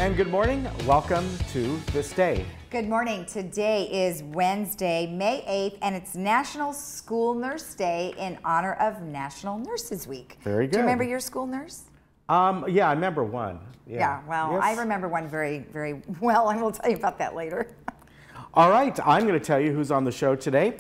And good morning. Welcome to This Day. Good morning. Today is Wednesday, May 8th, and it's National School Nurse Day in honor of National Nurses Week. Very good. Do you remember your school nurse? Yeah, I remember one. Yeah, well, yes. I remember one very, very well, and we'll tell you about that later. All right, I'm going to tell you who's on the show today.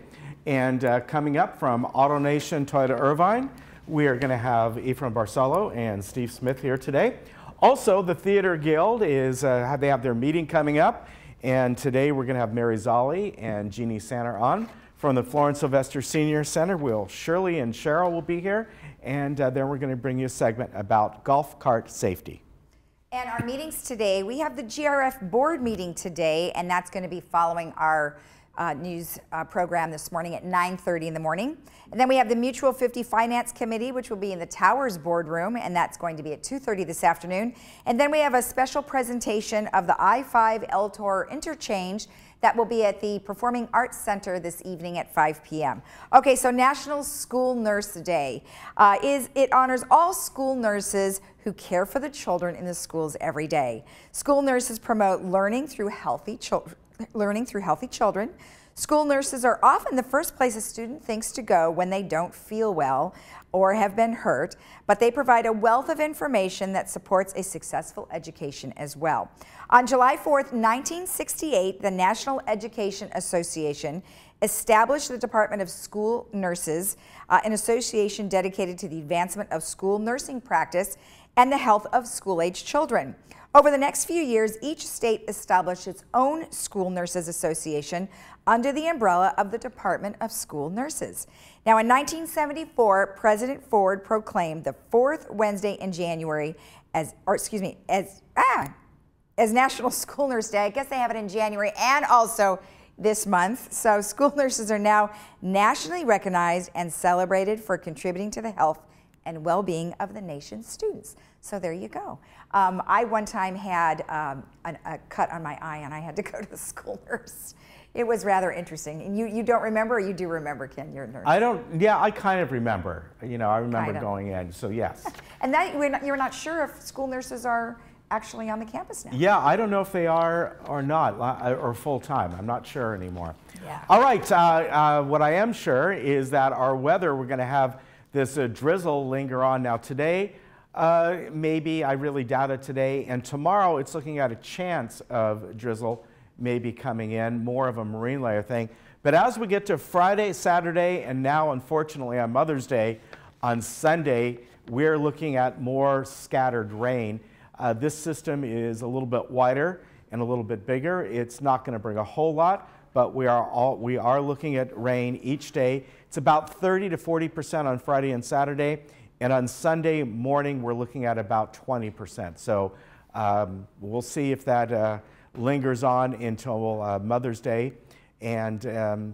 And coming up from AutoNation Toyota Irvine, we are going to have Ephraim Barcelo and Steve Smith here today. Also, the Theater Guild is, they have their meeting coming up, and today we're going to have Mary Zolli and Jeannie Sanner on. From the Florence Sylvester Senior Center, Shirley and Cheryl will be here, and then we're going to bring you a segment about golf cart safety. And our meetings today, we have the GRF board meeting today, and that's going to be following our news program this morning at 9:30 in the morning. And then we have the Mutual 50 Finance Committee, which will be in the Towers boardroom, and that's going to be at 2:30 this afternoon. And then we have a special presentation of the I-5 El-Tor interchange that will be at the Performing Arts Center this evening at 5 p.m. Okay, so National School Nurse Day it honors all school nurses who care for the children in the schools every day. School nurses promote learning through healthy children. School nurses are often the first place a student thinks to go when they don't feel well or have been hurt, but they provide a wealth of information that supports a successful education as well. On July 4th, 1968, the National Education Association established the Department of School Nurses, an association dedicated to the advancement of school nursing practice and the health of school-age children. Over the next few years, each state established its own School Nurses Association under the umbrella of the Department of School Nurses. Now, in 1974, President Ford proclaimed the fourth Wednesday in January as National School Nurse Day. I guess they have it in January and also this month. So school nurses are now nationally recognized and celebrated for contributing to the health and well-being of the nation's students. So there you go. I one time had a cut on my eye, and I had to go to the school nurse. It was rather interesting. And you don't remember, or you do remember, Ken? You're a nurse. I don't. Yeah, I kind of remember. You know, I remember going in. So yes. And that you're not sure if school nurses are actually on the campus now. Yeah, I don't know if they are or not, or full time. I'm not sure anymore. Yeah. All right. What I am sure is that our weather, we're going to have this drizzle linger on now today. Maybe, I really doubt it today, and tomorrow it's looking at a chance of drizzle maybe coming in, more of a marine layer thing. But as we get to Friday, Saturday, and now unfortunately on Mother's Day, on Sunday, we're looking at more scattered rain. This system is a little bit wider and a little bit bigger. It's not going to bring a whole lot, but we are looking at rain each day. It's about 30 to 40% on Friday and Saturday. And on Sunday morning, we're looking at about 20%. So we'll see if that lingers on until Mother's Day and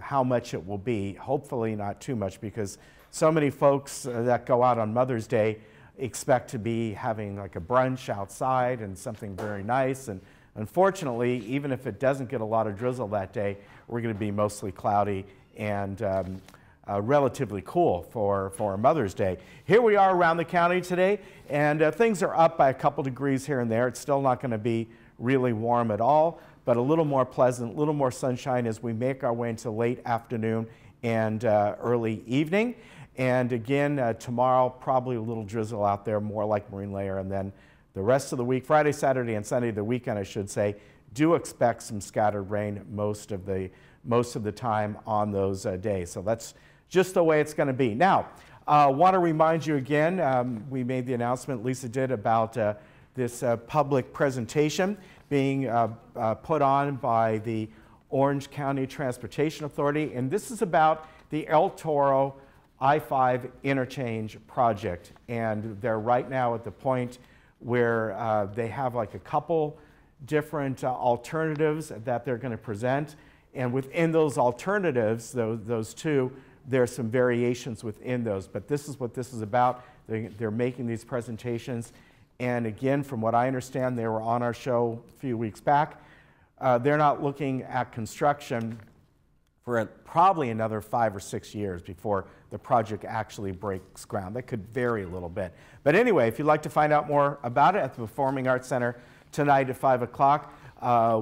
how much it will be. Hopefully not too much, because so many folks that go out on Mother's Day expect to be having like a brunch outside and something very nice. And unfortunately, even if it doesn't get a lot of drizzle that day, we're going to be mostly cloudy and relatively cool for Mother's Day. Here we are around the county today, and things are up by a couple degrees here and there. It's still not going to be really warm at all, but a little more pleasant, a little more sunshine as we make our way into late afternoon and early evening. And again, tomorrow, probably a little drizzle out there, more like marine layer, and then the rest of the week, Friday, Saturday, and Sunday, the weekend, I should say, do expect some scattered rain most of the time on those days. So that's just the way it's going to be. Now, I want to remind you again, we made the announcement, Lisa did, about this public presentation being put on by the Orange County Transportation Authority, and this is about the El Toro I-5 interchange project. And they're right now at the point where they have like a couple different alternatives that they're going to present, and within those alternatives, those two, there are some variations within those, but this is what this is about. They're making these presentations, And again, from what I understand, they were on our show a few weeks back. They're not looking at construction for probably another 5 or 6 years before the project actually breaks ground. That could vary a little bit. But anyway, if you'd like to find out more about it at the Performing Arts Center tonight at 5 o'clock,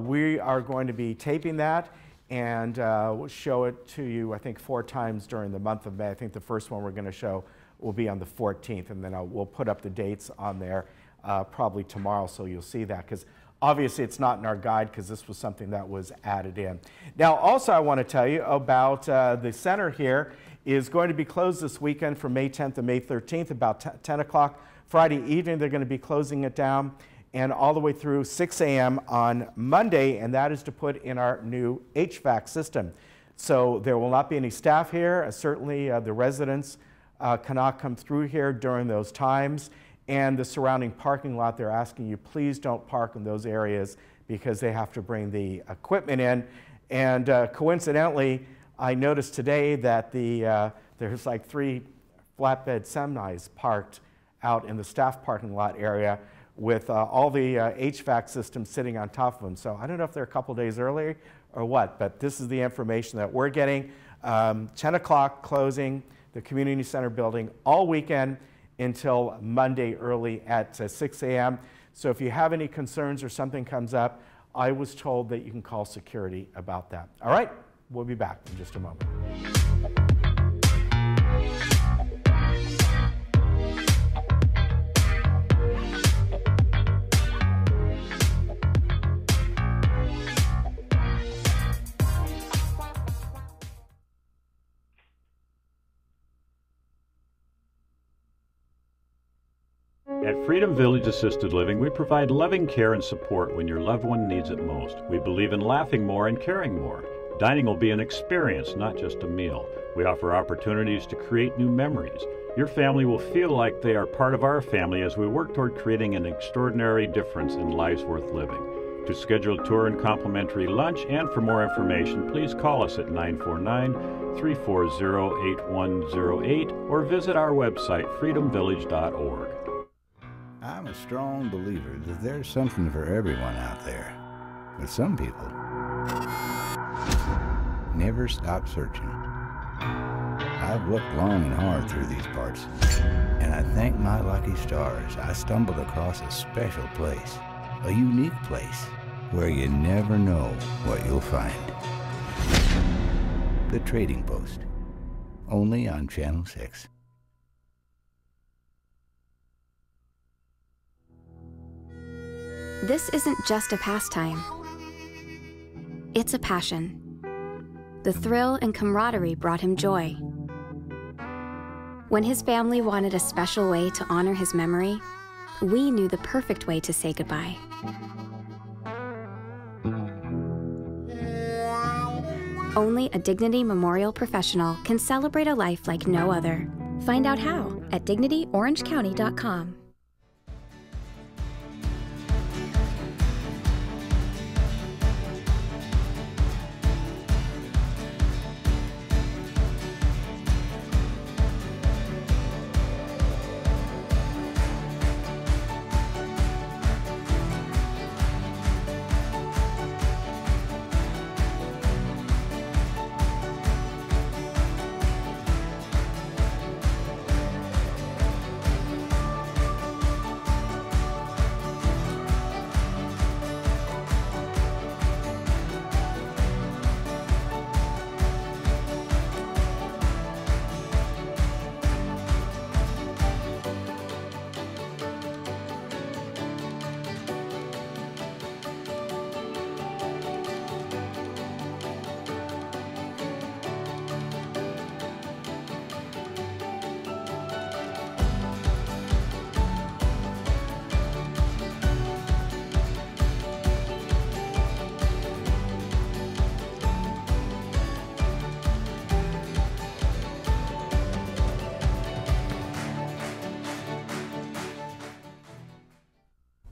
we are going to be taping that, and we'll show it to you, I think, 4 times during the month of May. I think the first one we're going to show will be on the 14th, and then we'll put up the dates on there probably tomorrow, so you'll see that, because obviously it's not in our guide because this was something that was added in. Now, also I want to tell you about the center here is going to be closed this weekend from May 10th to May 13th, about 10 o'clock Friday evening. They're going to be closing it down, and all the way through 6 a.m. on Monday, and that is to put in our new HVAC system. So there will not be any staff here. Certainly the residents cannot come through here during those times, and the surrounding parking lot, they're asking you, please don't park in those areas because they have to bring the equipment in. And coincidentally, I noticed today that there's like 3 flatbed semis parked out in the staff parking lot area with all the HVAC systems sitting on top of them. So I don't know if they're a couple days early or what, but this is the information that we're getting. 10 o'clock closing the community center building all weekend until Monday early at 6 a.m. So if you have any concerns or something comes up, I was told that you can call security about that. All right, we'll be back in just a moment. At Freedom Village Assisted Living, we provide loving care and support when your loved one needs it most. We believe in laughing more and caring more. Dining will be an experience, not just a meal. We offer opportunities to create new memories. Your family will feel like they are part of our family as we work toward creating an extraordinary difference in lives worth living. To schedule a tour and complimentary lunch and for more information, please call us at 949-340-8108 or visit our website, freedomvillage.org. I'm a strong believer that there's something for everyone out there. But some people never stop searching. I've looked long and hard through these parts, and I thank my lucky stars I stumbled across a special place, a unique place, where you never know what you'll find. The Trading Post, only on Channel 6. This isn't just a pastime. It's a passion. The thrill and camaraderie brought him joy. When his family wanted a special way to honor his memory, we knew the perfect way to say goodbye. Only a Dignity Memorial professional can celebrate a life like no other. Find out how at dignityorangecounty.com.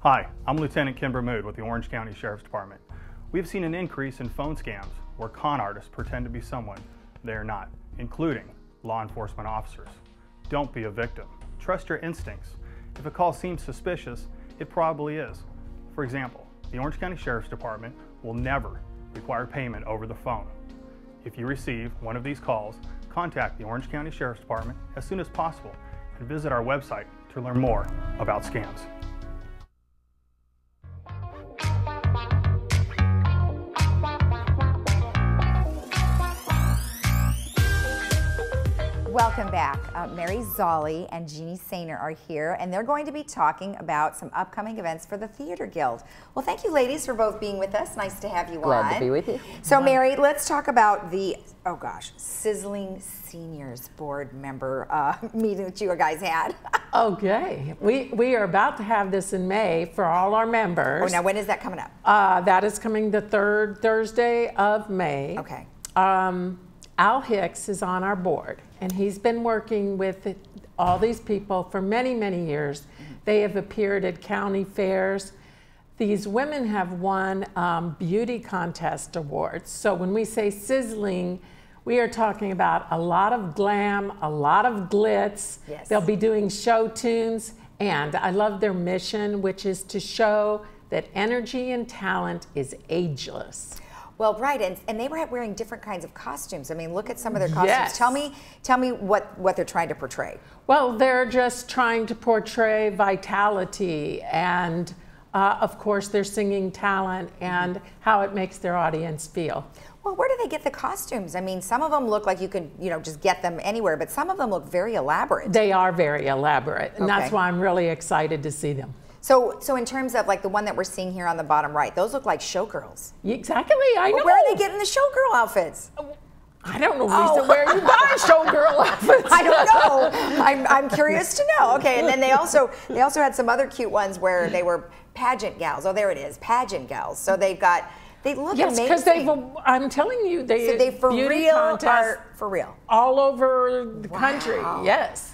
Hi, I'm Lieutenant Kimber Mood with the Orange County Sheriff's Department. We've seen an increase in phone scams where con artists pretend to be someone they are not, including law enforcement officers. Don't be a victim. Trust your instincts If a call seems suspicious, it probably is. For example, the Orange County Sheriff's Department will never require payment over the phone. If you receive one of these calls, contact the Orange County Sheriff's Department as soon as possible and visit our website to learn more about scams. Welcome back. Mary Zolli and Jeannie Sainer are here, and they're going to be talking about some upcoming events for the Theater Guild. Well, thank you, ladies, for both being with us. Nice to have you on. Glad to be with you. So, Mary, let's talk about the, oh gosh, Sizzling Seniors Board member meeting that you guys had. Okay. We are about to have this in May for all our members. Oh, now when is that coming up? That is coming the third Thursday of May. Okay. Al Hicks is on our board, and he's been working with all these people for many, many years. They have appeared at county fairs. These women have won beauty contest awards. So when we say sizzling, we are talking about a lot of glam, a lot of glitz. Yes. They'll be doing show tunes, and I love their mission, which is to show that energy and talent is ageless. Well, right, and they were wearing different kinds of costumes. I mean, look at some of their costumes. Yes. Tell me what they're trying to portray. Well, they're just trying to portray vitality, and of course, they're singing talent and how it makes their audience feel. Well, where do they get the costumes? I mean, some of them look like you could, just get them anywhere, but some of them look very elaborate. They are very elaborate, and Okay. that's why I'm really excited to see them. So in terms of like the one that we're seeing here on the bottom right, those look like showgirls. Exactly, I know. Well, where are they getting the showgirl outfits? I don't know, Lisa, where you buy showgirl outfits. I don't know. I'm curious to know. Okay, and then they also had some other cute ones where they were pageant gals. Oh, there it is, pageant gals. So they look Yes, amazing. because I'm telling you, they for beauty real contests are for real. all over the country. Yes.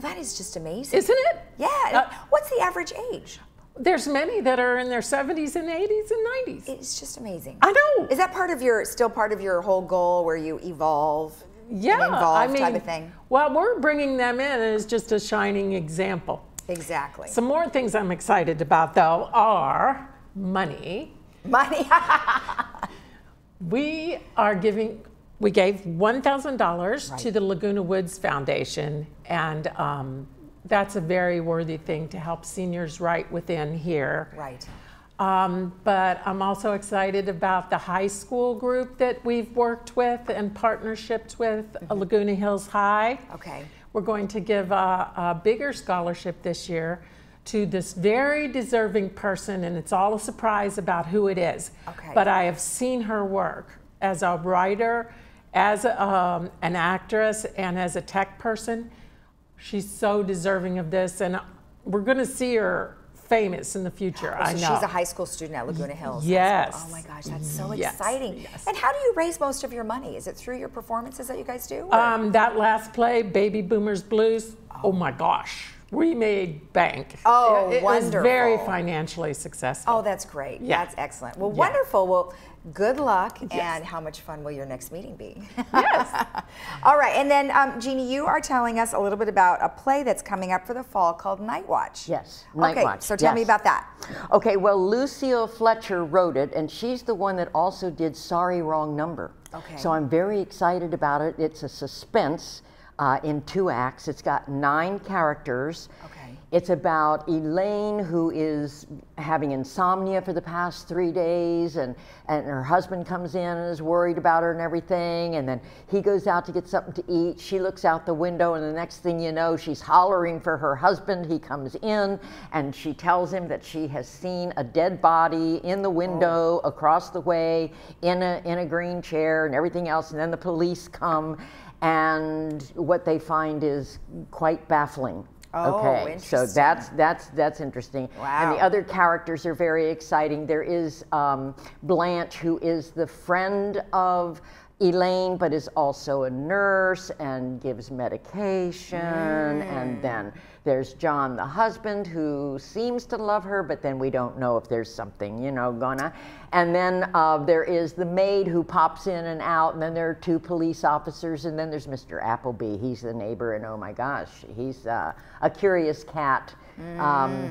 That is just amazing. Isn't it? Yeah. What's the average age? There's many that are in their 70s and 80s and 90s. It's just amazing. I know. Is that still part of your whole goal where you evolve? Yeah, and involve type of thing? Well, we're bringing them in as just a shining example. Exactly. Some more things I'm excited about, though, are money. Money. We gave $1,000 to the Laguna Woods Foundation, and that's a very worthy thing to help seniors right within here. Right. But I'm also excited about the high school group that we've worked with and partnerships with, Laguna Hills High. Okay. We're going to give a bigger scholarship this year to this very deserving person, and it's all a surprise about who it is. Okay. But I have seen her work as a writer, as an actress, and as a tech person. She's so deserving of this, and we're going to see her famous in the future. I know. She's a high school student at Laguna Hills. Yes. Oh my gosh, that's so Yes. exciting. Yes. And how do you raise most of your money? Is it through your performances that you guys do? That last play, Baby Boomers Blues, oh my gosh, we made bank. Oh, it was wonderful. very financially successful. Oh, that's great. Yeah. That's excellent. Well, Yeah. wonderful. Well, good luck, Yes. and how much fun will your next meeting be? Yes. All right, and then Jeannie, you are telling us a little bit about a play that's coming up for the fall called Night Watch. Yes, Night okay, Watch, so tell me yes. about that. Okay, well, Lucille Fletcher wrote it, and she's the one that also did Sorry, Wrong Number. Okay. So I'm very excited about it. It's a suspense in 2 acts. It's got 9 characters. Okay. It's about Elaine, who is having insomnia for the past 3 days, and her husband comes in and is worried about her and everything, and then he goes out to get something to eat. She looks out the window, and the next thing you know, she's hollering for her husband. He comes in, and she tells him that she has seen a dead body in the window across the way in a green chair and everything else, and then the police come, and what they find is quite baffling. Oh, okay, so interesting. that's interesting. Wow. And the other characters are very exciting. There is Blanche, who is the friend of Elaine, but is also a nurse and gives medication. And then there's John, the husband, who seems to love her, but then we don't know if there's something, gonna. And then there is the maid who pops in and out, and then there are 2 police officers, and then there's Mr. Appleby. He's the neighbor, and oh my gosh, he's a curious cat.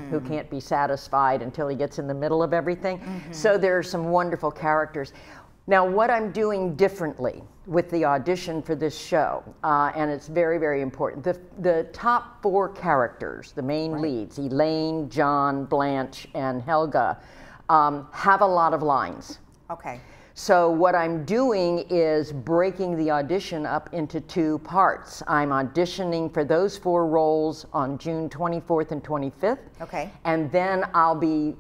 who can't be satisfied until he gets in the middle of everything. So there are some wonderful characters. Now, what I'm doing differently with the audition for this show, and it's very, very important, the top 4 characters, the main leads, Elaine, John, Blanche, and Helga, have a lot of lines. Okay. So what I'm doing is breaking the audition up into 2 parts. I'm auditioning for those 4 roles on June 24th and 25th. Okay. And then I'll be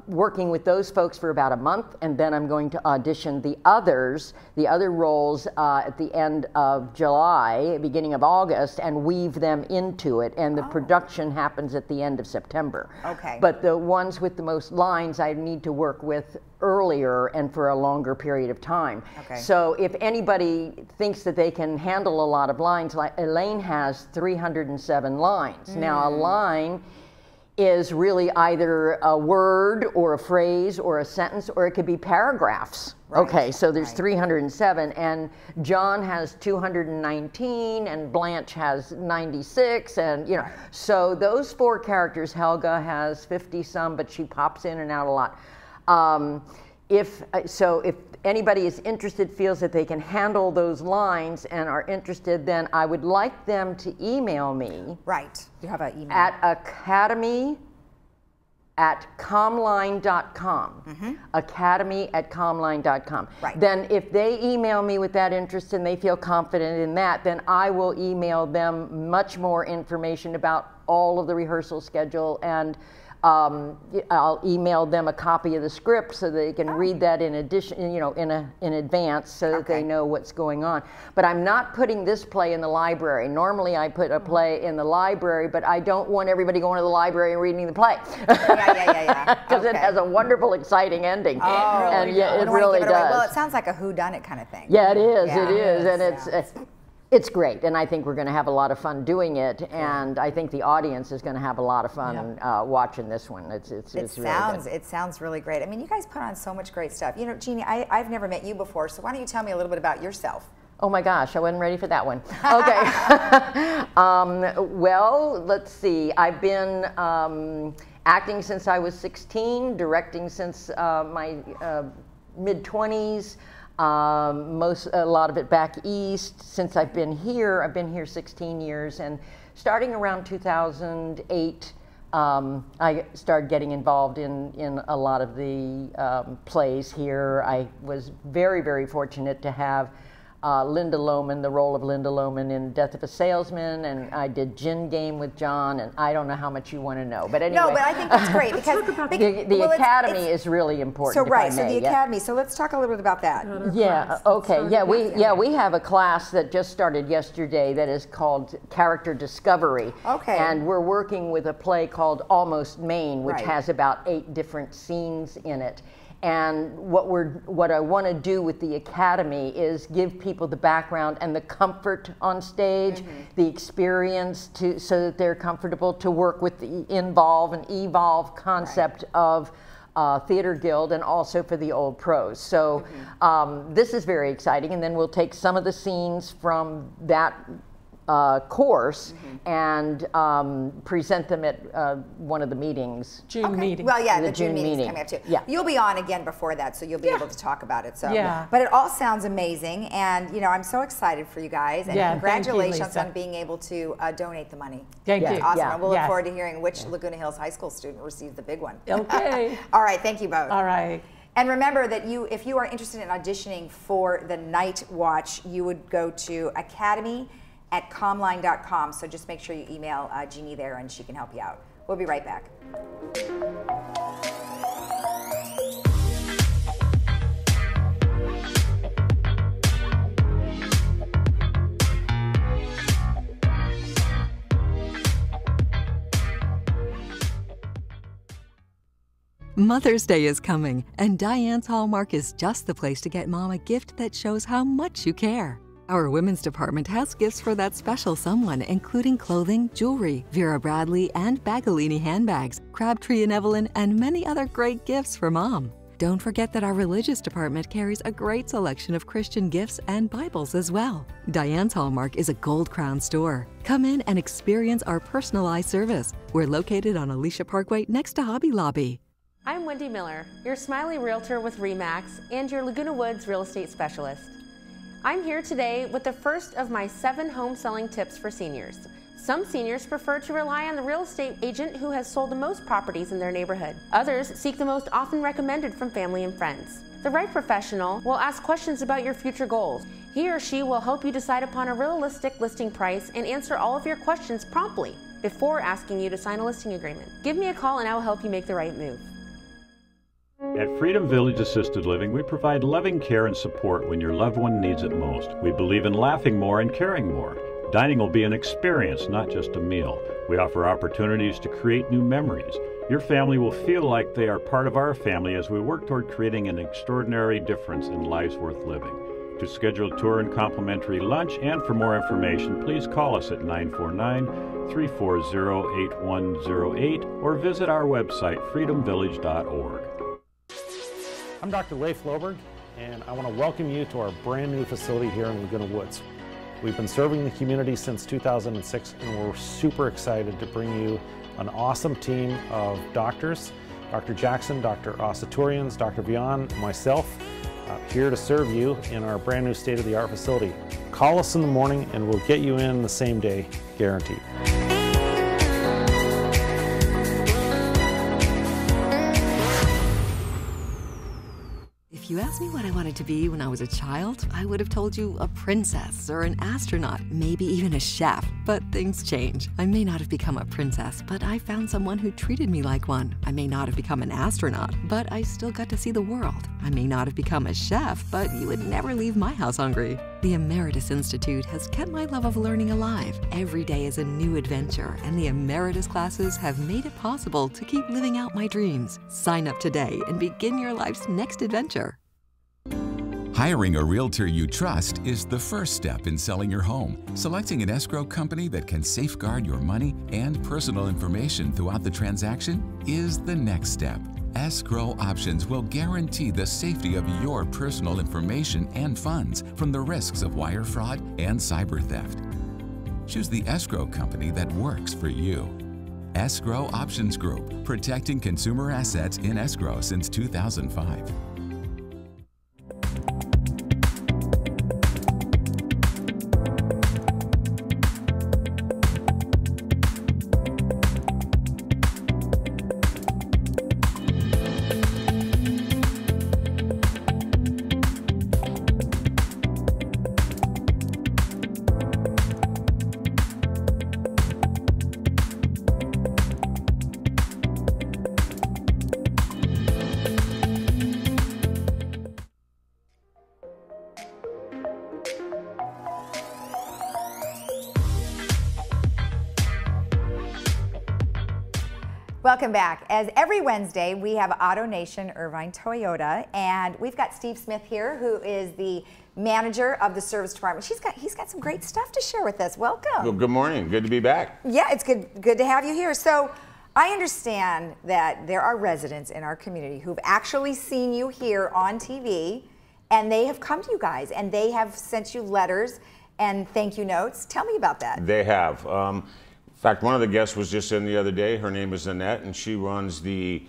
working with those folks for about a month, and then I'm going to audition the other roles at the end of July, beginning of August, and weave them into it, and the production happens at the end of September. Okay. But the ones with the most lines I need to work with earlier and for a longer period of time. Okay. So if anybody thinks that they can handle a lot of lines, like Elaine has 307 lines. Now a line is really either a word or a phrase or a sentence, or it could be paragraphs. Right. Okay, so there's 307, and John has 219, and Blanche has 96, and you know, so those 4 characters, Helga has 50 some, but she pops in and out a lot. If anybody is interested, feels that they can handle those lines and are interested, then I would like them to email me. Right. You have an email. At academy@comline.com. Academy@comline.com. Right. Then if they email me with that interest and they feel confident in that, then I will email them much more information about all of the rehearsal schedule, and I'll email them a copy of the script so they can read that in addition, you know, in advance, so that they know what's going on. But I'm not putting this play in the library. Normally I put a play in the library, but I don't want everybody going to the library and reading the play. Yeah. Because it has a wonderful, exciting ending. And yeah, it really does. Well, it sounds like a whodunit kind of thing. Yeah, it is. Yeah, it is, and it's great, and I think we're going to have a lot of fun doing it, and I think the audience is going to have a lot of fun watching this one. It's really good. It sounds really great. I mean, you guys put on so much great stuff. You know, Jeannie, I've never met you before, so why don't you tell me a little bit about yourself? Oh my gosh, I wasn't ready for that one. Okay. Well, let's see. I've been acting since I was 16, directing since my mid-20s. A lot of it back east. Since I've been here 16 years, and starting around 2008, I started getting involved in a lot of the plays here. I was very, very fortunate to have Linda Lohman, the role of Linda Lohman in Death of a Salesman, and I did Gin Game with John, and I don't know how much you want to know, but anyway. No, but I think that's great, because the Academy is really important. So so the Academy. So let's talk a little bit about that. We have a class that just started yesterday that is called Character Discovery. Okay. And we're working with a play called Almost Maine, which has about 8 different scenes in it. And what I want to do with the Academy is give people the background and the comfort on stage, the experience so that they're comfortable to work with the involve and evolve concept of Theater Guild, and also for the old pros. So this is very exciting, and then we'll take some of the scenes from that course and present them at one of the meetings. June meeting. Well, yeah, the June meeting is coming up too. Yeah. You'll be on again before that, so you'll be able to talk about it. So, but it all sounds amazing, and you know, I'm so excited for you guys, and congratulations on being able to donate the money. Thank you. Awesome. Yeah. And we'll look forward to hearing which Laguna Hills High School student receives the big one. Okay. All right, thank you both. All right. And remember that if you are interested in auditioning for the Night Watch, you would go to academy@comline.com. So just make sure you email Jeannie there, and she can help you out. We'll be right back. Mother's Day is coming, and Diane's Hallmark is just the place to get Mom a gift that shows how much you care. Our women's department has gifts for that special someone, including clothing, jewelry, Vera Bradley and Bagolini handbags, Crabtree and Evelyn, and many other great gifts for Mom. Don't forget that our religious department carries a great selection of Christian gifts and Bibles as well. Diane's Hallmark is a Gold Crown store. Come in and experience our personalized service. We're located on Alicia Parkway next to Hobby Lobby. I'm Wendy Miller, your Smiley Realtor with RE/MAX and your Laguna Woods real estate specialist. I'm here today with the first of my 7 home selling tips for seniors. Some seniors prefer to rely on the real estate agent who has sold the most properties in their neighborhood. Others seek the most often recommended from family and friends. The right professional will ask questions about your future goals. He or she will help you decide upon a realistic listing price and answer all of your questions promptly before asking you to sign a listing agreement. Give me a call and I will help you make the right move. At Freedom Village Assisted Living, we provide loving care and support when your loved one needs it most. We believe in laughing more and caring more. Dining will be an experience, not just a meal. We offer opportunities to create new memories. Your family will feel like they are part of our family as we work toward creating an extraordinary difference in lives worth living. To schedule a tour and complimentary lunch and for more information, please call us at 949-340-8108 or visit our website, freedomvillage.org. I'm Dr. Leif Loberg, and I want to welcome you to our brand new facility here in Laguna Woods. We've been serving the community since 2006, and we're super excited to bring you an awesome team of doctors, Dr. Jackson, Dr. Asaturians, Dr. Vian, and myself, here to serve you in our brand new state-of-the-art facility. Call us in the morning and we'll get you in the same day, guaranteed. If you asked me what I wanted to be when I was a child, I would have told you a princess or an astronaut, maybe even a chef. But things change. I may not have become a princess, but I found someone who treated me like one. I may not have become an astronaut, but I still got to see the world. I may not have become a chef, but you would never leave my house hungry. The Emeritus Institute has kept my love of learning alive. Every day is a new adventure, and the Emeritus classes have made it possible to keep living out my dreams. Sign up today and begin your life's next adventure. Hiring a realtor you trust is the first step in selling your home. Selecting an escrow company that can safeguard your money and personal information throughout the transaction is the next step. Escrow Options will guarantee the safety of your personal information and funds from the risks of wire fraud and cyber theft. Choose the escrow company that works for you. Escrow Options Group, protecting consumer assets in escrow since 2005. Welcome back. As every Wednesday, we have AutoNation Irvine Toyota, and we've got Steve Smith here, who is the manager of the service department. He's got some great stuff to share with us. Welcome. Well, good morning. Good to be back. Yeah, it's good to have you here. So I understand that there are residents in our community who've actually seen you here on TV, and they have come to you guys, and they have sent you letters and thank you notes. Tell me about that. They have. In fact, one of the guests was just in the other day. Her name is Annette, and she runs the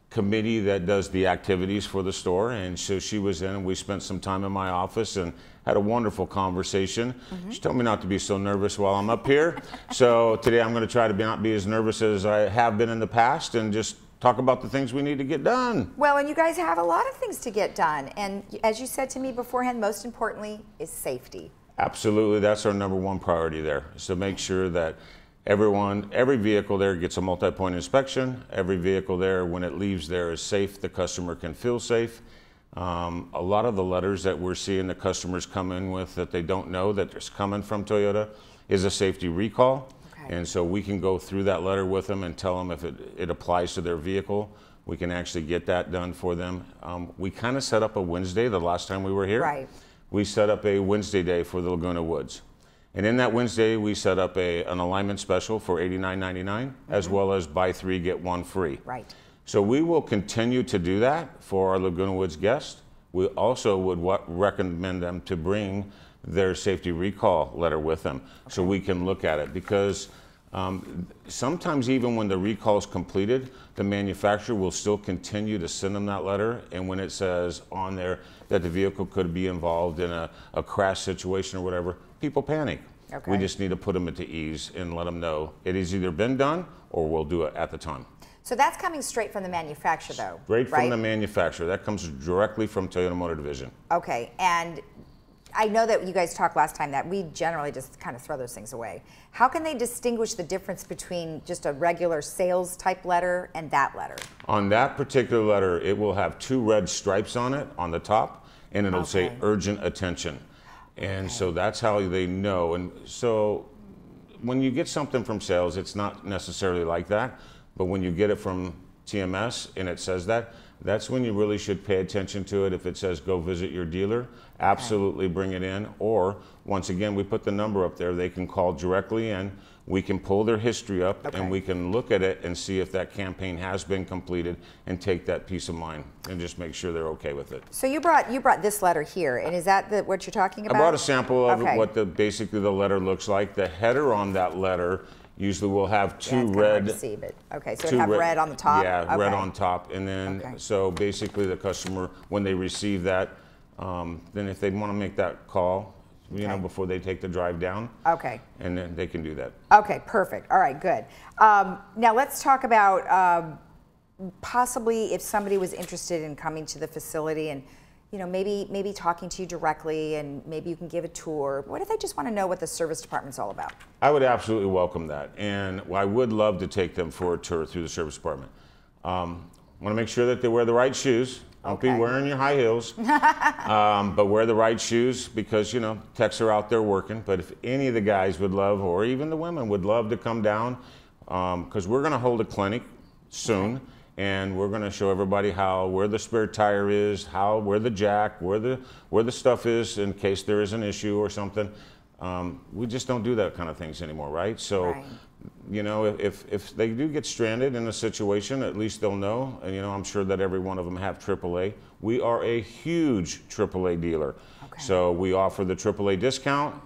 committee that does the activities for the store. And so she was in, and we spent some time in my office and had a wonderful conversation. She told me not to be so nervous while I'm up here. So today I'm going to try to not be as nervous as I have been in the past and just talk about the things we need to get done. Well, and you guys have a lot of things to get done. And as you said to me beforehand, most importantly is safety. Absolutely. That's our #1 priority there, is to make sure that every vehicle there gets a multi-point inspection. Every vehicle there, when it leaves there, is safe. The customer can feel safe. A lot of the letters that we're seeing the customers come in with that they don't know that is coming from Toyota is a safety recall. Okay. And so we can go through that letter with them and tell them if it applies to their vehicle. We can actually get that done for them. We kind of set up a Wednesday the last time we were here. Right. We set up a Wednesday day for the Laguna Woods. And in that Wednesday, we set up an alignment special for $89.99, as well as buy 3, get 1 free. Right. So we will continue to do that for our Laguna Woods guests. We also would recommend them to bring their safety recall letter with them, so we can look at it, because sometimes even when the recall is completed, the manufacturer will still continue to send them that letter, and when it says on there that the vehicle could be involved in a crash situation or whatever, people panic. Okay. We just need to put them at ease and let them know it has either been done or we'll do it at the time. So that's coming straight from the manufacturer, though, Straight from right? the manufacturer. That comes directly from Toyota Motor Division. Okay, and I know that you guys talked last time that we generally just kind of throw those things away. How can they distinguish the difference between just a regular sales type letter and that letter? On that particular letter, it will have 2 red stripes on it on the top, and it'll say urgent attention. And so that's how they know. And so when you get something from sales, it's not necessarily like that. But when you get it from TMS and it says that, that's when you really should pay attention to it. If it says go visit your dealer, absolutely bring it in. Or once again, we put the number up there. They can call directly in. We can pull their history up and we can look at it and see if that campaign has been completed and take that peace of mind and just make sure they're okay with it. So you brought this letter here, and is that what you're talking about? I brought a sample of what basically the letter looks like. The header on that letter usually will have 2 red. Hard to see, but okay, so it have red on the top. Yeah, red on top, and then so basically the customer, when they receive that, then if they want to make that call, you know, before they take the drive down. Okay. And then they can do that. Okay, perfect. All right, good. Now let's talk about possibly if somebody was interested in coming to the facility and, you know, maybe talking to you directly, and maybe you can give a tour. What if they just want to know what the service department's all about? I would absolutely welcome that, and I would love to take them for a tour through the service department. Want to make sure that they wear the right shoes. Don't be wearing your high heels, but wear the right shoes, because, you know, techs are out there working. But if any of the guys would love, or even the women would love to come down, because we're going to hold a clinic soon, and we're going to show everybody where the spare tire is, where the jack, where the stuff is in case there is an issue or something. We just don't do that kind of things anymore, right? So. You know, if they do get stranded in a situation, at least they'll know. And, you know, I'm sure that every one of them have AAA. We are a huge AAA dealer. So we offer the AAA discount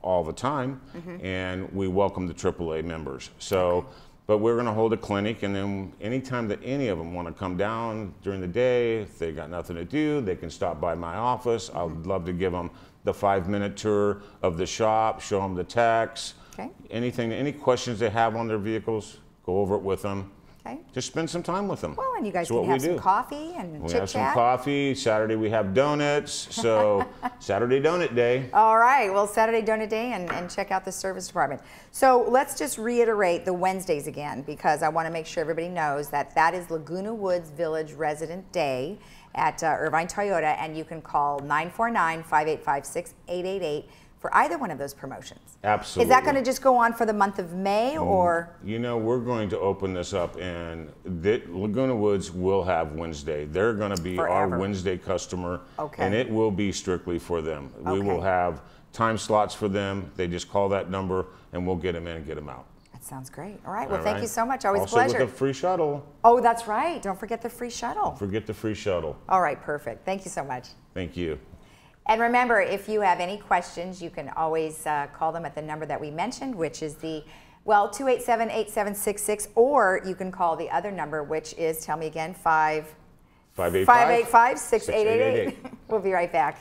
all the time, and we welcome the AAA members. So, but we're going to hold a clinic, and then anytime that any of them want to come down during the day, if they got nothing to do, they can stop by my office. I would love to give them the 5-minute tour of the shop, show them the techs. Any questions they have on their vehicles, go over it with them. Just spend some time with them. Well, and you guys can have some coffee and chit-chat. We have some coffee. Saturday we have donuts. So Saturday Donut Day. All right. Well, Saturday Donut Day, and check out the service department. So let's just reiterate the Wednesdays again, because I want to make sure everybody knows that is Laguna Woods Village Resident Day at Irvine Toyota, and you can call 949-585-6888 for either one of those promotions. Absolutely. Is that going to just go on for the month of May, or? You know, we're going to open this up, and Laguna Woods will have Wednesday. They're going to be our Wednesday customer, and it will be strictly for them. We will have time slots for them. They just call that number, and we'll get them in and get them out. That sounds great. All right. Well, thank you so much. Always a pleasure. Also with the free shuttle. Oh, that's right. Don't forget the free shuttle. Don't forget the free shuttle. All right. Perfect. Thank you so much. Thank you. And remember, if you have any questions, you can always call them at the number that we mentioned, which is the 287-8766, or you can call the other number, which is, tell me again, 585-6888. We'll be right back.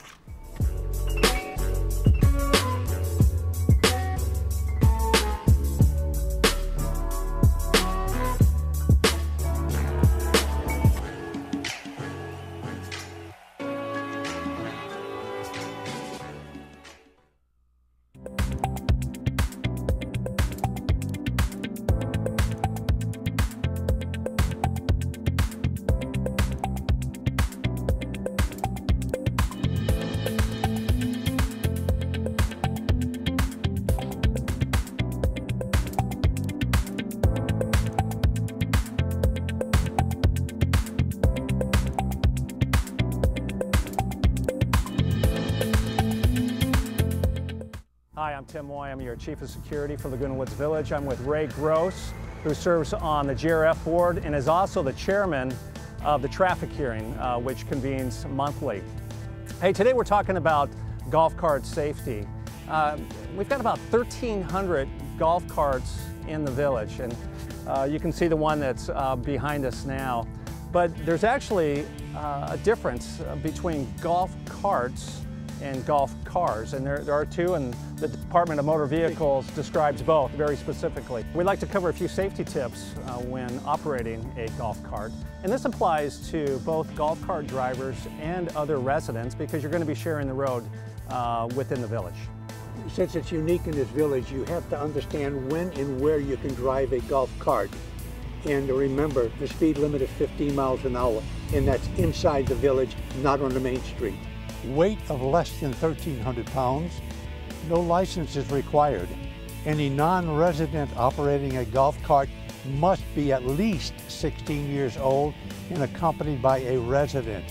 Hi, I'm Tim Moy. I'm your Chief of Security for Laguna Woods Village. I'm with Ray Gross. who serves on the GRF board and is also the chairman of the traffic hearing, which convenes monthly. Hey, today we're talking about golf cart safety. We've got about 1,300 golf carts in the village, and you can see the one that's behind us now. But there's actually a difference between golf carts and golf cars, and there are two, and the Department of Motor Vehicles describes both very specifically. We'd like to cover a few safety tips when operating a golf cart, and this applies to both golf cart drivers and other residents because you're going to be sharing the road within the village. Since it's unique in this village, you have to understand when and where you can drive a golf cart. And remember, the speed limit is 15 miles an hour, and that's inside the village, not on the main street. Weight of less than 1,300 pounds, no license is required. Any non-resident operating a golf cart must be at least 16 years old and accompanied by a resident.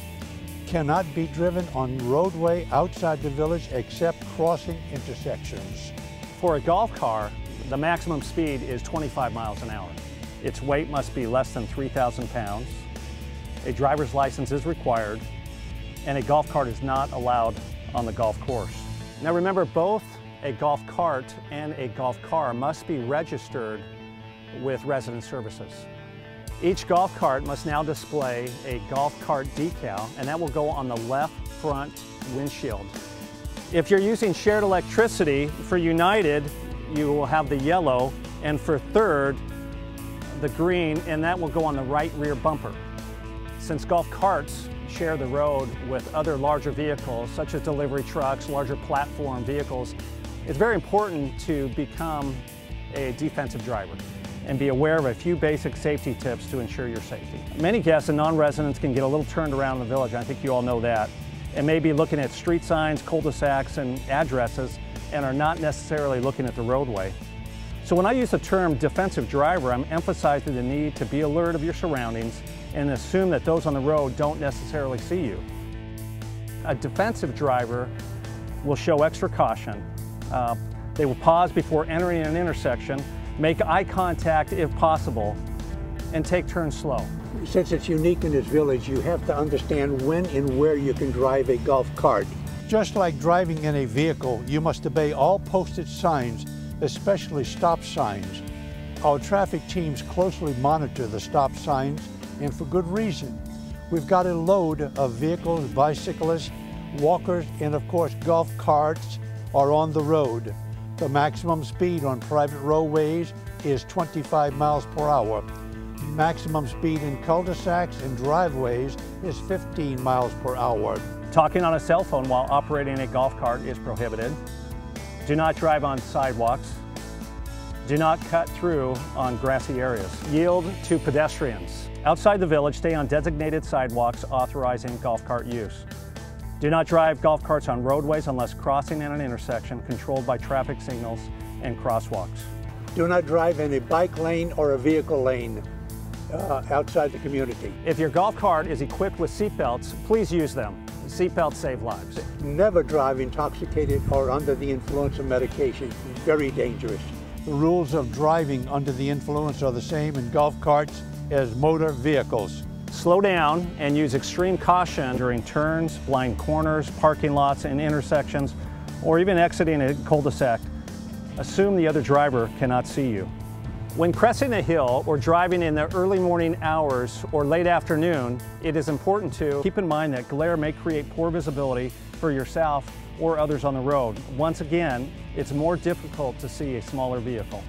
Cannot be driven on roadway outside the village except crossing intersections. For a golf car, the maximum speed is 25 miles an hour. Its weight must be less than 3,000 pounds. A driver's license is required, and a golf cart is not allowed on the golf course. Now remember, both a golf cart and a golf car must be registered with Resident Services. Each golf cart must now display a golf cart decal, and that will go on the left front windshield. If you're using shared electricity, for United, you will have the yellow, and for Third, the green, and that will go on the right rear bumper. Since golf carts share the road with other larger vehicles, such as delivery trucks, larger platform vehicles, it's very important to become a defensive driver and be aware of a few basic safety tips to ensure your safety. Many guests and non-residents can get a little turned around in the village, I think you all know that, and may be looking at street signs, cul-de-sacs, and addresses, and are not necessarily looking at the roadway. So when I use the term defensive driver, I'm emphasizing the need to be alert of your surroundings and assume that those on the road don't necessarily see you. A defensive driver will show extra caution. They will pause before entering an intersection, make eye contact if possible, and take turns slow. Since it's unique in this village, you have to understand when and where you can drive a golf cart. Just like driving in a vehicle, you must obey all posted signs, especially stop signs. Our traffic teams closely monitor the stop signs, and for good reason. We've got a load of vehicles, bicyclists, walkers, and of course golf carts are on the road. The maximum speed on private roadways is 25 miles per hour. Maximum speed in cul-de-sacs and driveways is 15 miles per hour. Talking on a cell phone while operating a golf cart is prohibited. Do not drive on sidewalks. Do not cut through on grassy areas. Yield to pedestrians. Outside the village, stay on designated sidewalks authorizing golf cart use. Do not drive golf carts on roadways unless crossing in an intersection controlled by traffic signals and crosswalks. Do not drive in a bike lane or a vehicle lane outside the community. If your golf cart is equipped with seat belts, please use them. Seatbelts save lives. Never drive intoxicated or under the influence of medication. Very dangerous. The rules of driving under the influence are the same in golf carts as motor vehicles. Slow down and use extreme caution during turns, blind corners, parking lots, and intersections, or even exiting a cul-de-sac. Assume the other driver cannot see you. When cresting a hill or driving in the early morning hours or late afternoon, it is important to keep in mind that glare may create poor visibility for yourself or others on the road. Once again, it's more difficult to see a smaller vehicle.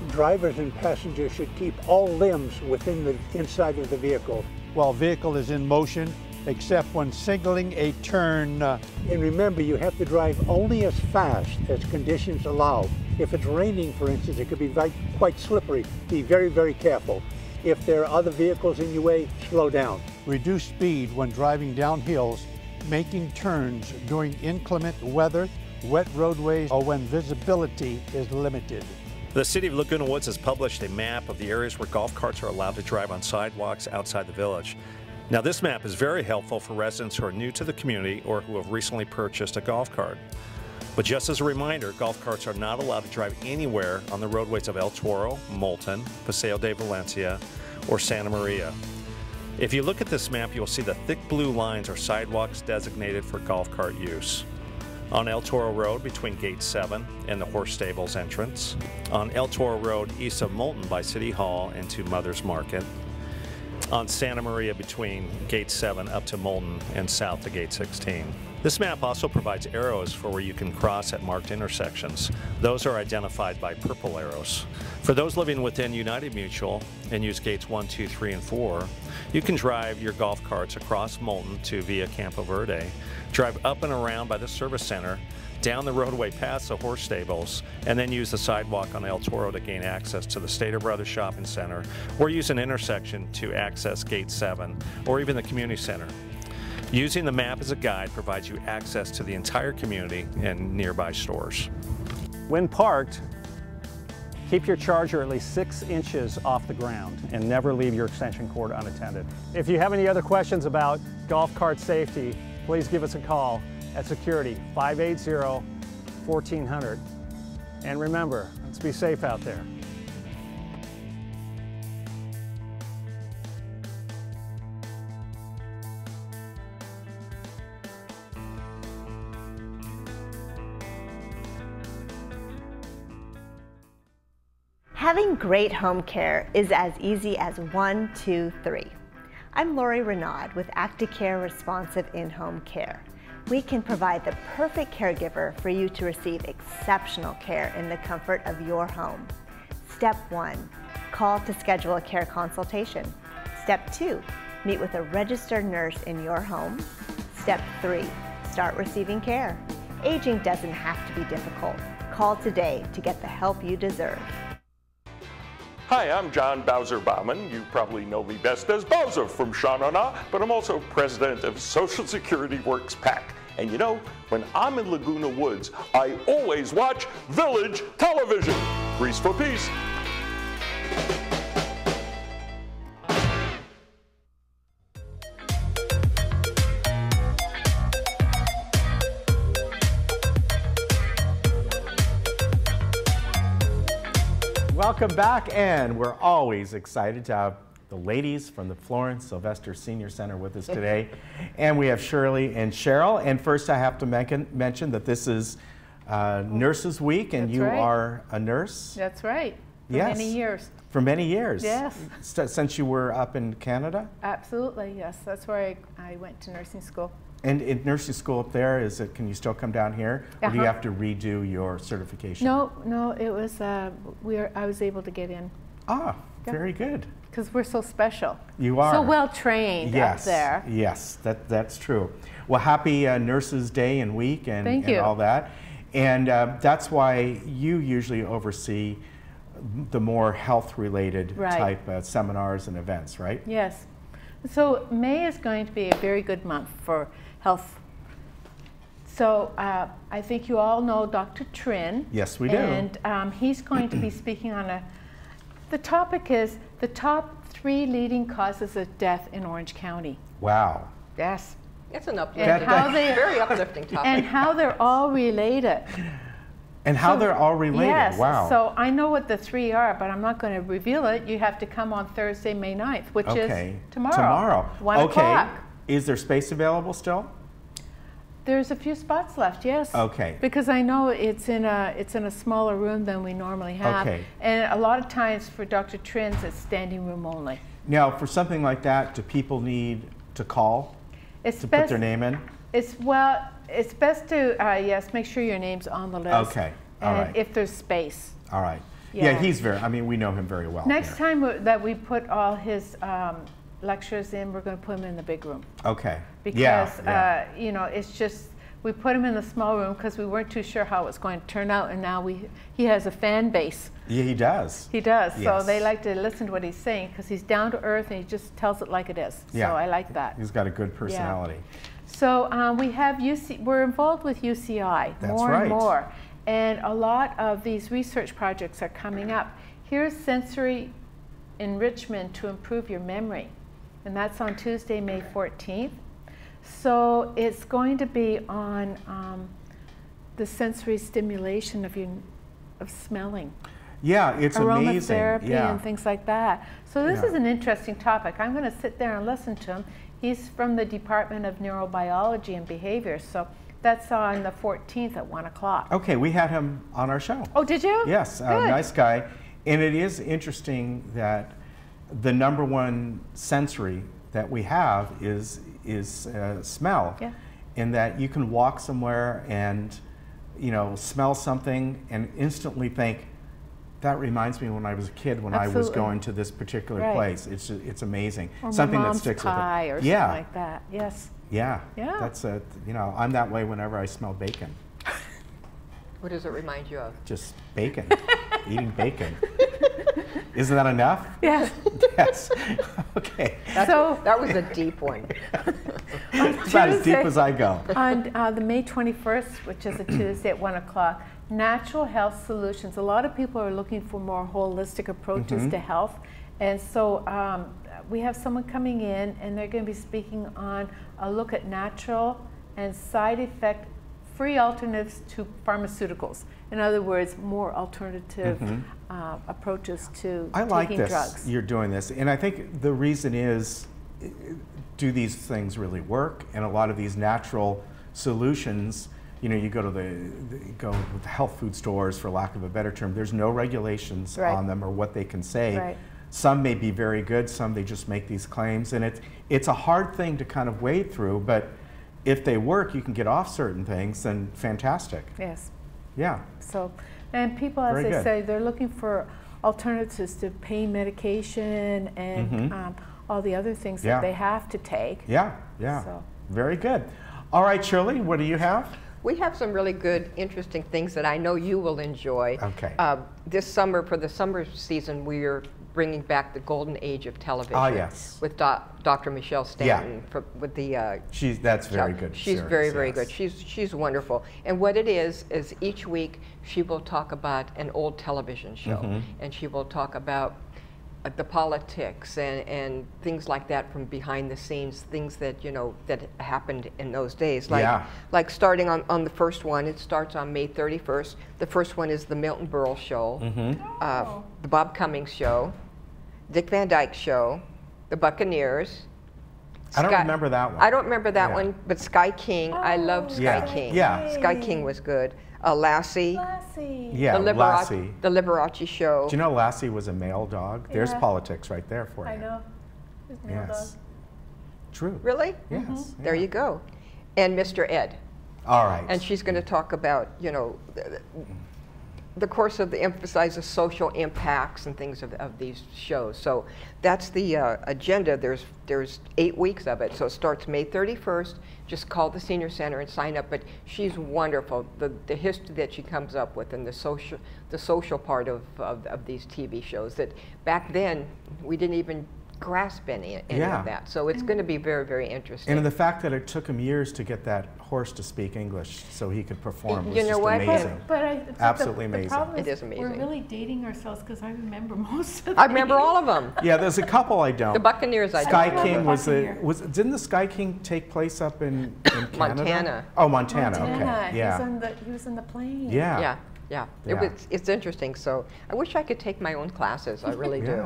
Drivers and passengers should keep all limbs within the inside of the vehicle while vehicle is in motion, except when signaling a turn. And remember, you have to drive only as fast as conditions allow. If it's raining, for instance, it could be quite slippery. Be very, very careful. If there are other vehicles in your way, slow down. Reduce speed when driving down hills, making turns during inclement weather, wet roadways, or when visibility is limited. The City of Laguna Woods has published a map of the areas where golf carts are allowed to drive on sidewalks outside the village. Now, this map is very helpful for residents who are new to the community or who have recently purchased a golf cart. But just as a reminder, golf carts are not allowed to drive anywhere on the roadways of El Toro, Moulton, Paseo de Valencia, or Santa Maria. If you look at this map, you'll see the thick blue lines are sidewalks designated for golf cart use. On El Toro Road between Gate 7 and the horse stables entrance. On El Toro Road east of Moulton by City Hall and to Mother's Market. On Santa Maria between Gate 7 up to Moulton and south to Gate 16. This map also provides arrows for where you can cross at marked intersections. Those are identified by purple arrows. For those living within United Mutual and use gates 1, 2, 3, and 4, you can drive your golf carts across Moulton to Via Campo Verde, drive up and around by the service center, down the roadway past the horse stables, and then use the sidewalk on El Toro to gain access to the Stater Brothers Shopping Center, or use an intersection to access Gate 7, or even the community center. Using the map as a guide provides you access to the entire community and nearby stores. When parked, keep your charger at least 6 inches off the ground and never leave your extension cord unattended. If you have any other questions about golf cart safety, please give us a call at Security 580-1400. And remember, let's be safe out there. Having great home care is as easy as 1, 2, 3. I'm Lori Renaud with ActiCare Responsive In-Home Care. We can provide the perfect caregiver for you to receive exceptional care in the comfort of your home. Step 1, call to schedule a care consultation. Step 2, meet with a registered nurse in your home. Step 3, start receiving care. Aging doesn't have to be difficult. Call today to get the help you deserve. Hi, I'm John Bowser Bauman. You probably know me best as Bowser from Sha-Na-Na, but I'm also president of Social Security Works PAC. And you know, when I'm in Laguna Woods, I always watch Village television. Grease for peace. Welcome back, and we're always excited to have the ladies from the Florence Sylvester Senior Center with us today. And we have Shirley and Cheryl. And first I have to mention that this is Nurses Week, and you are a nurse? That's right, for yes. many years. For many years? Yes. Since you were up in Canada? Absolutely, yes. That's where I went to nursing school. And in nursing school up there, can you still come down here, or do you have to redo your certification? No, it was, I was able to get in. Ah, very good. Because we're so special. You are. So well trained up there. Yes, that's true. Well, happy Nurses Day and Week and all that. And that's why you usually oversee the more health-related type seminars and events, right? Yes. So May is going to be a very good month for health. So I think you all know Dr. Trin. Yes, we do. And he's going to be speaking on the topic is the top 3 leading causes of death in Orange County. Wow. Yes. It's an uplifting, very uplifting topic. And how they're all related. And how they're all related, yes, wow. So I know what the 3 are, but I'm not going to reveal it. You have to come on Thursday, May 9th, which is tomorrow. 1 o'clock. Is there space available still? There's a few spots left, yes. Okay. Because I know it's in a smaller room than we normally have. Okay. And a lot of times for Dr. Trins, it's standing room only. Now, for something like that, do people need to call to put their name in? It's best to, yes, make sure your name's on the list. Okay, all right. If there's space. All right. Yeah, he's we know him very well. Next time that we put all his lectures in, we're going to put him in the big room. Okay. Because, you know, it's just, we put him in the small room because we weren't too sure how it was going to turn out, and now he has a fan base. Yeah, he does. He does. Yes. So they like to listen to what he's saying because he's down to earth and he just tells it like it is. Yeah. So I like that. He's got a good personality. Yeah. So we have we're involved with UCI more and more. And a lot of these research projects are coming up. Here's sensory enrichment to improve your memory. And that's on Tuesday, May 14th. So it's going to be on the sensory stimulation of smelling. Yeah, it's amazing. Aromatherapy and things like that. So this is an interesting topic. I'm going to sit there and listen to him. He's from the Department of Neurobiology and Behavior. So that's on the 14th at 1 o'clock. Okay, we had him on our show. Oh, did you? Yes, nice guy. And it is interesting that the #1 sensory that we have is smell. Yeah. In that you can walk somewhere and, you know, smell something and instantly think, that reminds me when I was a kid when I was going to this particular place. It's amazing. Or something my that mom's sticks pie with it. or something like that. Yes. Yeah. Yeah. That's you know, I'm that way whenever I smell bacon. What does it remind you of? Just bacon. Eating bacon. Isn't that enough? Yes. Yes. Okay. That was a deep one. It's about as deep as I go. On the May 21st, which is a Tuesday at 1 o'clock, Natural Health Solutions. A lot of people are looking for more holistic approaches to health. And so we have someone coming in, and they're going to be speaking on a look at natural and side effect free alternatives to pharmaceuticals. In other words, more alternative approaches to I like taking this. drugs. You're doing this, and I think the reason is, do these things really work? And a lot of these natural solutions, you know, you go to the health food stores, for lack of a better term. There's no regulations on them or what they can say. Right. Some may be very good. Some they just make these claims, and it's a hard thing to kind of wade through. But if they work, you can get off certain things, then fantastic. Yes. Yeah. So, and people, as I say, they're looking for alternatives to pain medication and all the other things that they have to take. Yeah, yeah. So. Very good. All right, Shirley, what do you have? We have some really good, interesting things that I know you will enjoy. Okay. This summer, for the summer season, we are bringing back the golden age of television. Ah, yes. With Dr. Michelle Stanton. With the. That's very good. She's series, very good. She's wonderful. And what it is each week she will talk about an old television show, and she will talk about the politics and things like that from behind the scenes, things that that happened in those days. Like starting on the first one, it starts on May 31st. The first one is the Milton Berle Show, the Bob Cummings Show, Dick Van Dyke Show, the Buccaneers. I don't remember that one. I don't remember that one, but Sky King. I loved Sky King. Yeah. Sky King was good. Lassie. Yeah, Lassie. The Liberace Show. Do you know Lassie was a male dog? There's politics right there for you. I know. Male dog. True. Really? Yes. There you go. And Mr. Ed. All right. And she's going to talk about, the course of emphasize the social impacts and things of these shows. So that's the agenda. There's 8 weeks of it. So it starts May 31st. Just call the Senior Center and sign up. But she's wonderful. The history that she comes up with and the social part of these TV shows that back then we didn't even grasp any of that. So it's going to be very, very interesting. And the fact that it took him years to get that horse to speak English so he could perform was just amazing. But absolutely amazing. The problem it is amazing. We're really dating ourselves because I remember most of them. I remember all of them. Yeah, there's a couple I don't. The Buccaneers I Sky don't King remember. didn't the Sky King take place up in Canada? Montana. Oh, Montana. Okay. Yeah. He was in the plane. Yeah. Yeah. It's interesting. So I wish I could take my own classes. I really do.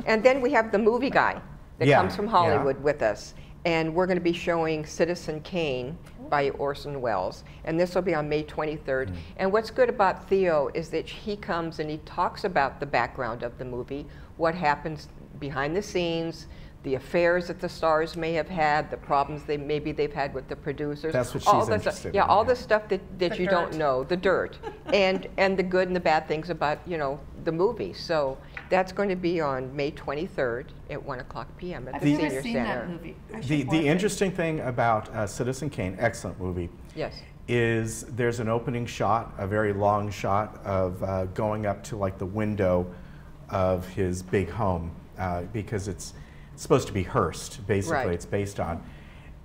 And then we have the movie guy that comes from Hollywood with us. And we're going to be showing Citizen Kane by Orson Welles. And this will be on May 23rd. And what's good about Theo is that he comes and he talks about the background of the movie, what happens behind the scenes, the affairs that the stars may have had, the problems they've had with the producers. That's what she's interested in. All the stuff that you don't know, the dirt, and the good and the bad things about the movie. So that's going to be on May 23rd at 1:00 p.m. at the Senior Center. That movie. The interesting thing about Citizen Kane, excellent movie. Yes. Is there's an opening shot, a very long shot of going up to like the window of his big home because it's supposed to be Hearst, basically. It's based on.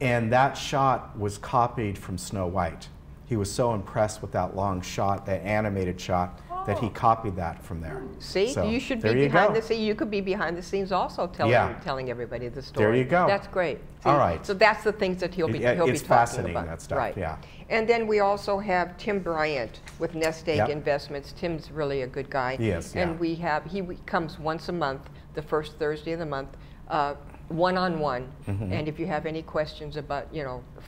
And that shot was copied from Snow White. He was so impressed with that long shot, that animated shot, that he copied that from there. See, so, you should be behind the scenes. You could be behind the scenes also telling everybody the story. There you go. That's great. See, all right. So that's the things that he'll be talking about. It's fascinating, that stuff, right. yeah. And then we also have Tim Bryant with Nest Egg Investments. Tim's really a good guy. He is, and he comes once a month, the first Thursday of the month, one-on-one. And if you have any questions about,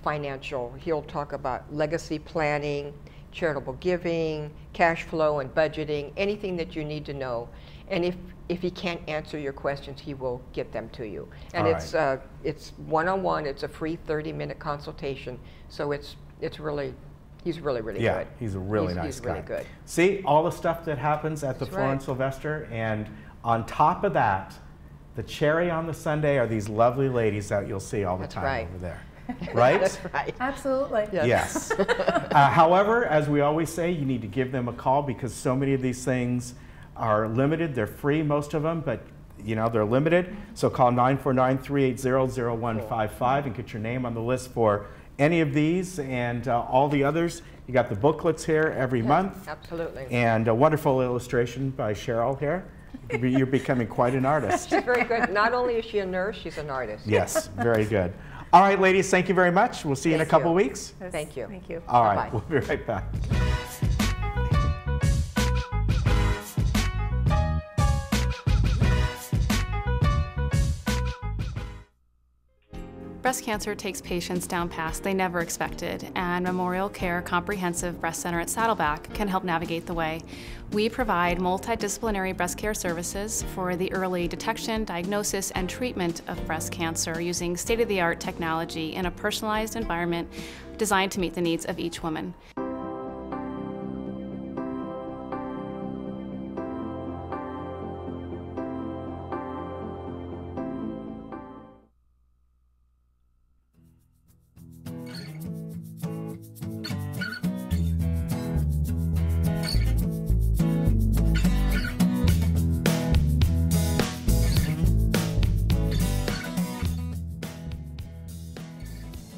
financial, he'll talk about legacy planning, charitable giving, cash flow and budgeting, anything that you need to know. And if he can't answer your questions, he will get them to you. And it's one-on-one. It's a free 30-minute consultation. So he's really good. Yeah, he's a really nice guy. He's really good. See, all the stuff that happens at the Flora and Sylvester, and on top of that, the cherry on the sundae are these lovely ladies that you'll see all the time over there. Right? That's right. Absolutely. Yes. However, as we always say, you need to give them a call because so many of these things are limited. They're free, most of them, but they're limited. So call 949-380-0155 and get your name on the list for any of these and all the others. You got the booklets here every month. Absolutely. And a wonderful illustration by Cheryl here. You're becoming quite an artist. She's very good. Not only is she a nurse, she's an artist. Yes, very good. All right, ladies, thank you very much. We'll see you in a couple weeks. Thank you. Thank you. All right, we'll be right back. Breast cancer takes patients down paths they never expected, and Memorial Care Comprehensive Breast Center at Saddleback can help navigate the way. We provide multidisciplinary breast care services for the early detection, diagnosis, and treatment of breast cancer using state-of-the-art technology in a personalized environment designed to meet the needs of each woman.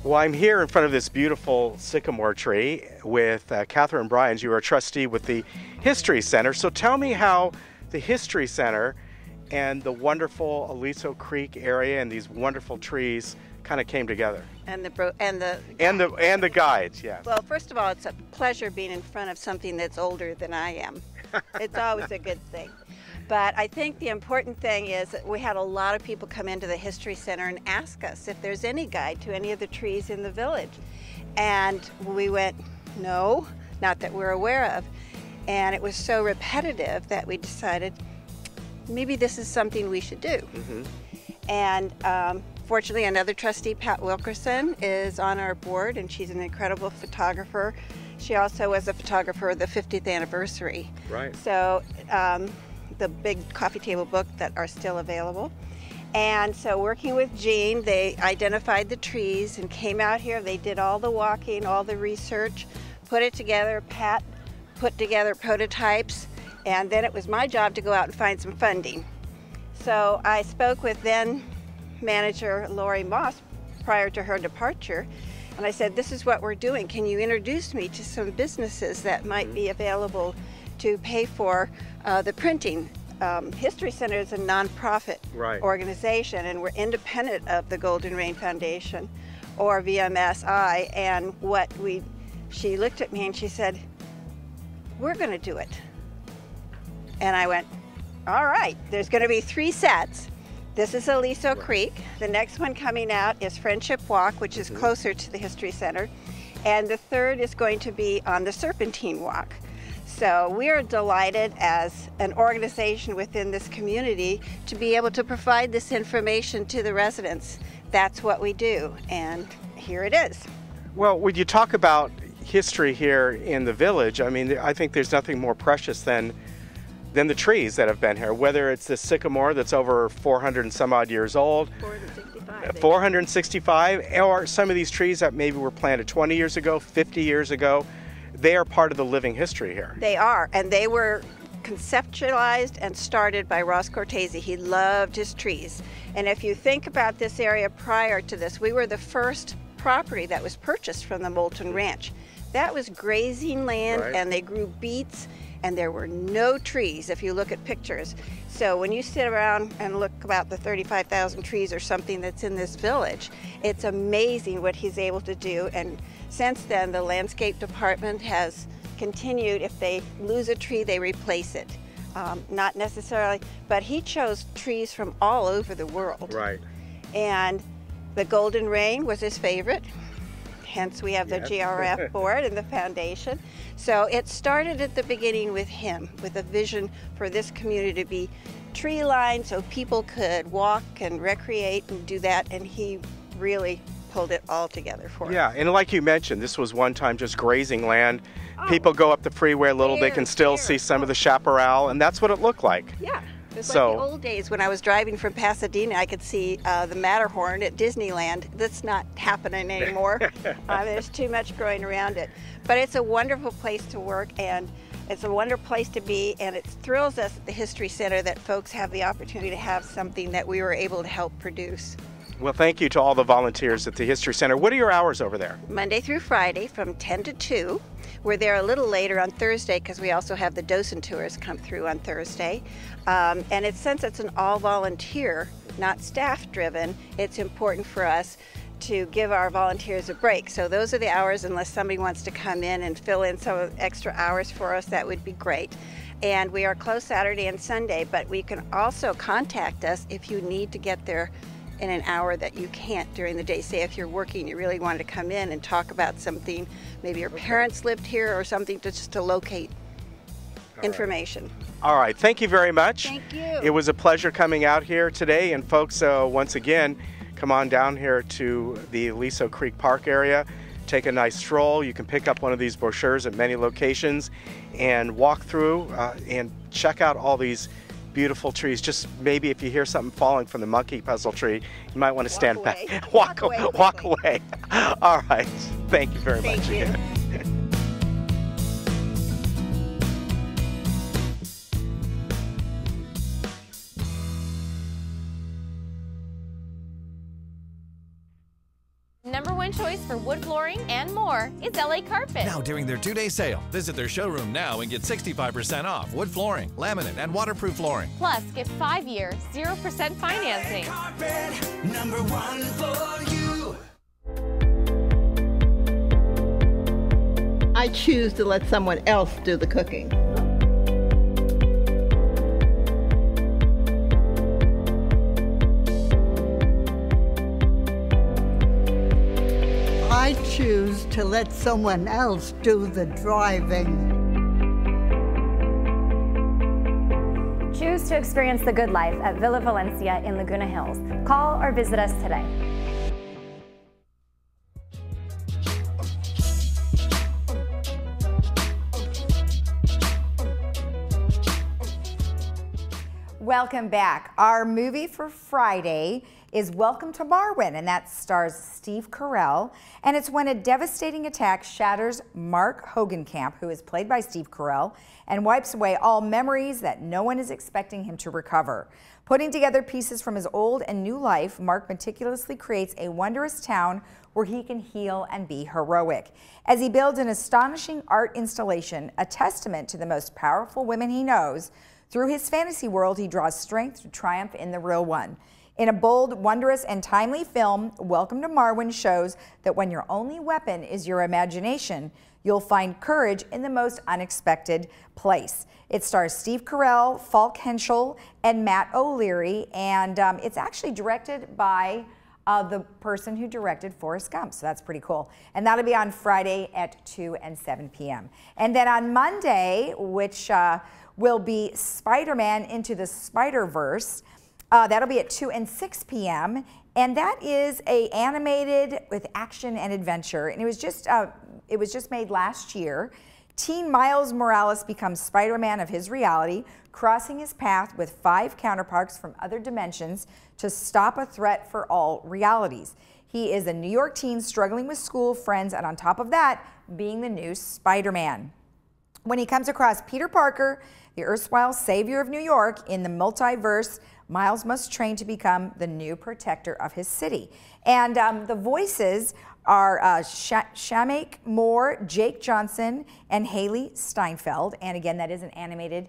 Well, I'm here in front of this beautiful sycamore tree with Catherine Bryans. You are a trustee with the History Center. So tell me how the History Center and the wonderful Aliso Creek area and these wonderful trees kind of came together. And the guides, yes. Well, first of all, it's a pleasure being in front of something that's older than I am. It's always a good thing. But I think the important thing is that we had a lot of people come into the History Center and ask us if there's any guide to any of the trees in the village. And we went, no, not that we're aware of. And it was so repetitive that we decided maybe this is something we should do. And fortunately, another trustee, Pat Wilkerson, is on our board, and she's an incredible photographer. She also was a photographer of the 50th anniversary. Right. So the big coffee table book that are still available. And so working with Jean, they identified the trees and came out here. They did all the walking, all the research, put it together. Pat put together prototypes, and then it was my job to go out and find some funding. So I spoke with then manager Lori Moss prior to her departure, and I said, this is what we're doing. Can you introduce me to some businesses that might be available to pay for the printing? History Center is a nonprofit organization, and we're independent of the Golden Rain Foundation or VMSI. And she looked at me and she said, we're going to do it. And I went, all right, there's going to be 3 sets. This is Aliso Creek. The next one coming out is Friendship Walk, which is closer to the History Center. And the third is going to be on the Serpentine Walk. So we are delighted as an organization within this community to be able to provide this information to the residents. That's what we do, and here it is. Well, when you talk about history here in the village, I mean, I think there's nothing more precious than the trees that have been here, whether it's the sycamore that's over 400 and some odd years old, 465, or some of these trees that maybe were planted 20 years ago, 50 years ago. They are part of the living history here. They are, and they were conceptualized and started by Ross Cortese. He loved his trees. And if you think about this area prior to this, we were the first property that was purchased from the Moulton Ranch. That was grazing land, and they grew beets, and there were no trees if you look at pictures. So when you sit around and look about the 35,000 trees or something that's in this village, it's amazing what he's able to do. And since then, the landscape department has continued. If they lose a tree, they replace it. Not necessarily, but he chose trees from all over the world. Right. And the golden rain was his favorite. Hence we have the GRF board and the foundation. So it started at the beginning with him, with a vision for this community to be tree lined so people could walk and recreate and do that, and he really pulled it all together for us. Yeah, and like you mentioned, this was one time just grazing land. People go up the freeway a little, they can still see some of the chaparral, and that's what it looked like. Yeah. It's like the old days when I was driving from Pasadena, I could see the Matterhorn at Disneyland. That's not happening anymore. There's too much growing around it. But it's a wonderful place to work, and it's a wonderful place to be, and it thrills us at the History Center that folks have the opportunity to have something that we were able to help produce. Well, thank you to all the volunteers at the History Center. What are your hours over there? Monday through Friday from 10 to 2. We're there a little later on Thursday because we also have the docent tours come through on Thursday. And since it's an all-volunteer, not staff-driven, it's important for us to give our volunteers a break. So those are the hours, unless somebody wants to come in and fill in some extra hours for us, that would be great. And we are closed Saturday and Sunday, but we can also contact us if you need to get there in an hour that you can't during the day. Say if you're working, you really wanted to come in and talk about something, maybe your parents lived here or something, just to locate information. All right, thank you very much. Thank you. It was a pleasure coming out here today, and folks, once again, come on down here to the Aliso Creek Park area, take a nice stroll. You can pick up one of these brochures at many locations and walk through and check out all these beautiful trees. Just maybe if you hear something falling from the monkey puzzle tree, you might want to stand back. Walk away. All right. Thank you very much. Thank you. #1 choice for wood flooring and more is LA Carpet. Now during their 2-day sale, visit their showroom now and get 65% off wood flooring, laminate, and waterproof flooring. Plus, get 5-year, 0% financing. Carpet, #1 for you. I choose to let someone else do the cooking. I choose to let someone else do the driving. Choose to experience the good life at Villa Valencia in Laguna Hills. Call or visit us today. Welcome back. Our movie for Friday is Welcome to Marwin, and that stars Steve Carell. And it's when a devastating attack shatters Mark Hogenkamp, who is played by Steve Carell, and wipes away all memories that no one is expecting him to recover. Putting together pieces from his old and new life, Mark meticulously creates a wondrous town where he can heal and be heroic. As he builds an astonishing art installation, a testament to the most powerful women he knows, through his fantasy world, he draws strength to triumph in the real one. In a bold, wondrous, and timely film, Welcome to Marwin shows that when your only weapon is your imagination, you'll find courage in the most unexpected place. It stars Steve Carell, Falk Henschel, and Matt O'Leary, and it's actually directed by the person who directed Forrest Gump, so that's pretty cool. And that'll be on Friday at 2 and 7 p.m. And then on Monday, which will be Spider-Man Into the Spider-Verse, that'll be at 2 and 6 p.m. And that is a animated with action and adventure. And it was just made last year. Teen Miles Morales becomes Spider-Man of his reality, crossing his path with 5 counterparts from other dimensions to stop a threat for all realities. He is a New York teen struggling with school, friends, and on top of that, being the new Spider-Man. When he comes across Peter Parker, the erstwhile savior of New York, in the multiverse Miles must train to become the new protector of his city. And the voices are Shamek Moore, Jake Johnson, and Haley Steinfeld. And again, that is an animated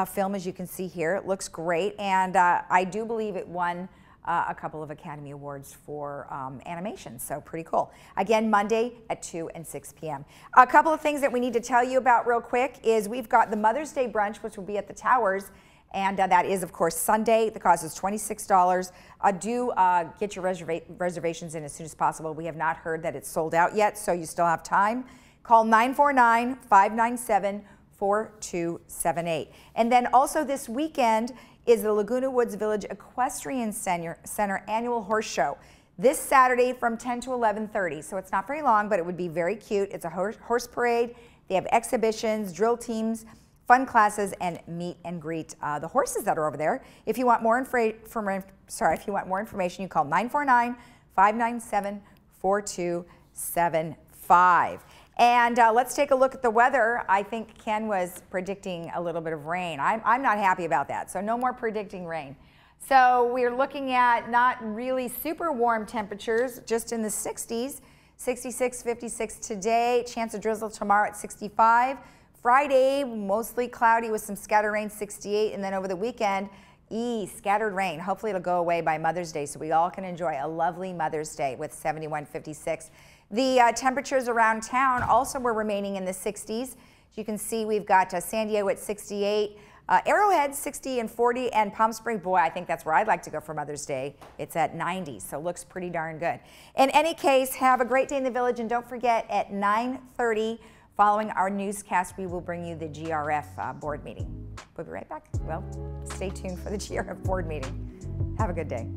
film, as you can see here. It looks great, and I do believe it won a couple of Academy Awards for animation, so pretty cool. Again, Monday at 2 and 6 p.m. A couple of things that we need to tell you about real quick is we've got the Mother's Day brunch, which will be at the Towers, and that is, of course, Sunday. The cost is $26. Do get your reservations in as soon as possible. We have not heard that it's sold out yet, so you still have time. Call 949-597-4278. And then also this weekend is the Laguna Woods Village Equestrian Center Annual Horse Show. This Saturday from 10 to 11:30. So it's not very long, but it would be very cute. It's a horse parade. They have exhibitions, drill teams, fun classes, and meet and greet the horses that are over there. If you want more information, you call 949-597-4275. And let's take a look at the weather. I think Ken was predicting a little bit of rain. I'm not happy about that, so no more predicting rain. So we're looking at not really super warm temperatures, just in the 60s, 66, 56 today, chance of drizzle tomorrow at 65. Friday, mostly cloudy with some scattered rain, 68, and then over the weekend, scattered rain. Hopefully it'll go away by Mother's Day so we all can enjoy a lovely Mother's Day with 71, 56. The temperatures around town also were remaining in the 60s. As you can see, we've got San Diego at 68, Arrowhead 60 and 40, and Palm Springs, boy, I think that's where I'd like to go for Mother's Day. It's at 90, so looks pretty darn good. In any case, have a great day in the Village, and don't forget at 9:30, following our newscast, we will bring you the GRF board meeting. We'll be right back. Well, stay tuned for the GRF board meeting. Have a good day.